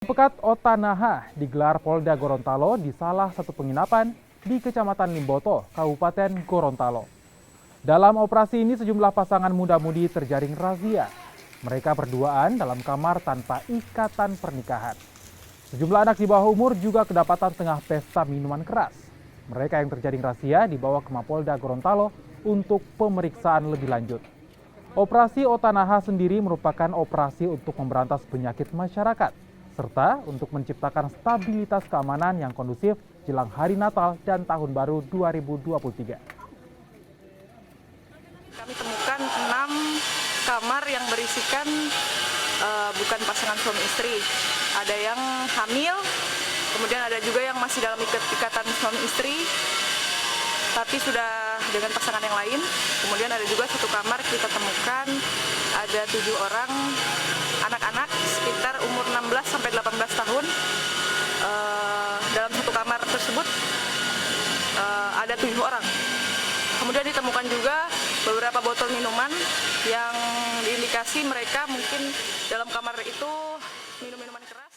Pekat Otanaha digelar Polda Gorontalo di salah satu penginapan di Kecamatan Limboto, Kabupaten Gorontalo. Dalam operasi ini sejumlah pasangan muda-mudi terjaring razia. Mereka berduaan dalam kamar tanpa ikatan pernikahan. Sejumlah anak di bawah umur juga kedapatan tengah pesta minuman keras. Mereka yang terjaring razia dibawa ke Mapolda Gorontalo untuk pemeriksaan lebih lanjut. Operasi Otanaha sendiri merupakan operasi untuk memberantas penyakit masyarakat, serta untuk menciptakan stabilitas keamanan yang kondusif jelang Hari Natal dan Tahun Baru 2023. Kami temukan 6 kamar yang berisikan bukan pasangan suami istri. Ada yang hamil, kemudian ada juga yang masih dalam ikatan suami istri, tapi sudah dengan pasangan yang lain. Kemudian ada juga satu kamar kita temukan ada 7 orang anak-anak sekitar umur 16 sampai 18 tahun. Dalam satu kamar tersebut ada 7 orang. Kemudian ditemukan juga beberapa botol minuman yang diindikasi mereka mungkin dalam kamar itu minum minuman keras.